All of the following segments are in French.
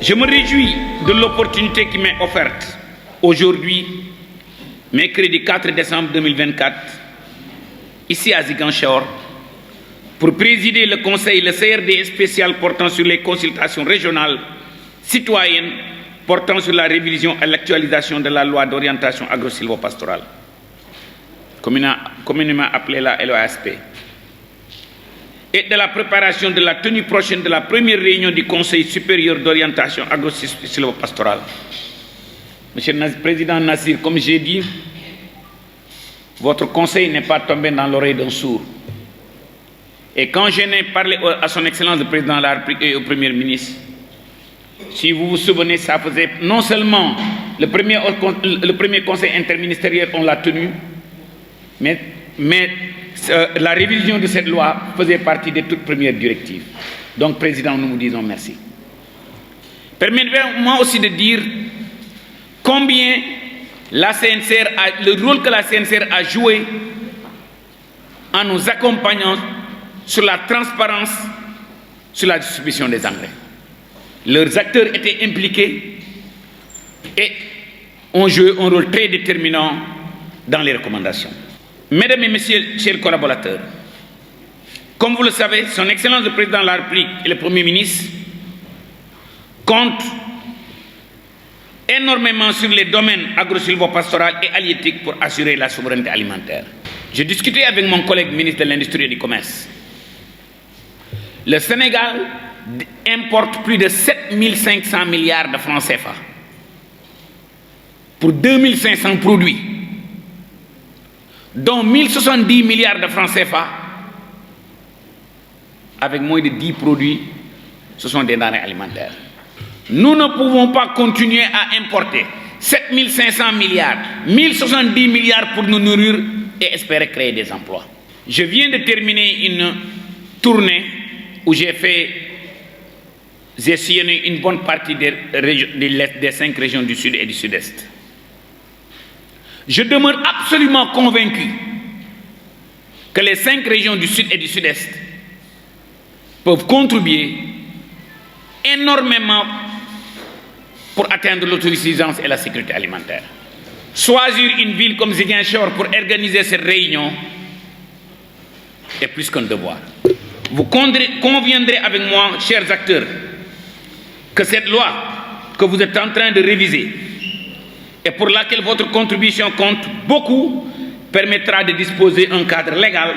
Je me réjouis de l'opportunité qui m'est offerte aujourd'hui, mercredi 4 décembre 2024, ici à Ziguinchor, pour présider le Conseil, le CRD spécial portant sur les consultations régionales citoyennes portant sur la révision et l'actualisation de la loi d'orientation agro-silvopastorale, communément appelée la LOASP, et de la préparation de la tenue prochaine de la première réunion du Conseil supérieur d'orientation agro-silvopastorale. Monsieur le Président Nassir, comme j'ai dit, votre conseil n'est pas tombé dans l'oreille d'un sourd. Et quand je n'ai parlé à son Excellence le Président de la République et au Premier ministre, si vous vous souvenez, ça faisait non seulement le premier conseil interministériel, on l'a tenu, mais la révision de cette loi faisait partie des toutes premières directives. Donc, Président, nous vous disons merci. Permettez-moi aussi de dire combien le rôle que la CNCR a joué en nous accompagnant sur la transparence, sur la distribution des engrais. Leurs acteurs étaient impliqués et ont joué un rôle très déterminant dans les recommandations. Mesdames et messieurs, chers collaborateurs, comme vous le savez, son Excellence le Président de la République et le Premier ministre comptent énormément sur les domaines agro-silvopastoral et halieutique pour assurer la souveraineté alimentaire. J'ai discuté avec mon collègue ministre de l'Industrie et du Commerce. Le Sénégal importe plus de 7500 milliards de francs CFA pour 2500 produits, dont 1070 milliards de francs CFA avec moins de 10 produits, ce sont des denrées alimentaires. Nous ne pouvons pas continuer à importer 7500 milliards, 1070 milliards pour nous nourrir et espérer créer des emplois. Je viens de terminer une tournée où j'ai sillonné une bonne partie des 5 régions du Sud et du Sud-Est. Je demeure absolument convaincu que les 5 régions du Sud et du Sud-Est peuvent contribuer énormément pour atteindre l'autosuffisance et la sécurité alimentaire. Choisir une ville comme Ziguinchor pour organiser cette réunion est plus qu'un devoir. Vous conviendrez avec moi, chers acteurs, que cette loi que vous êtes en train de réviser et pour laquelle votre contribution compte beaucoup, permettra de disposer d'un cadre légal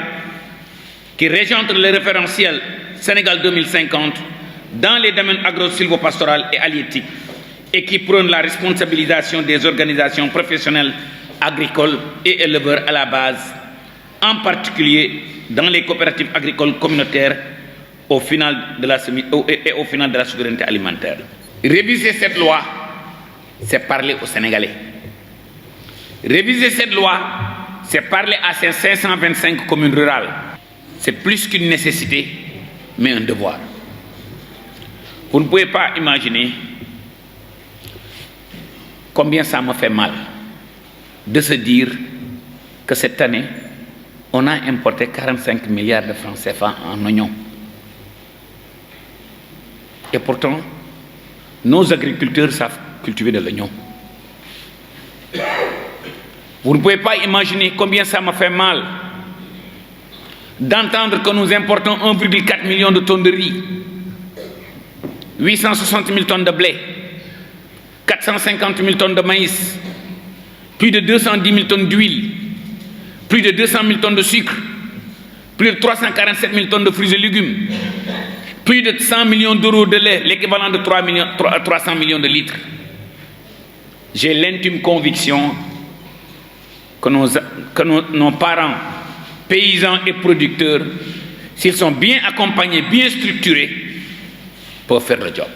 qui régente le référentiel Sénégal 2050 dans les domaines agro-silvopastoral et halieutique et qui prône la responsabilisation des organisations professionnelles agricoles et éleveurs à la base, en particulier dans les coopératives agricoles communautaires au final de la souveraineté alimentaire. Réviser cette loi, c'est parler aux Sénégalais. Réviser cette loi, c'est parler à ces 525 communes rurales. C'est plus qu'une nécessité, mais un devoir. Vous ne pouvez pas imaginer combien ça me fait mal de se dire que cette année, on a importé 45 milliards de francs CFA en oignons. Et pourtant, nos agriculteurs savent cultiver de l'oignon. Vous ne pouvez pas imaginer combien ça me fait mal d'entendre que nous importons 1,4 million de tonnes de riz, 860 000 tonnes de blé, 450 000 tonnes de maïs, plus de 210 000 tonnes d'huile, plus de 200 000 tonnes de sucre, plus de 347 000 tonnes de fruits et légumes, plus de 100 millions d'euros de lait, l'équivalent de 300 millions de litres. J'ai l'intime conviction que nos parents, paysans et producteurs, s'ils sont bien accompagnés, bien structurés, peuvent faire le job.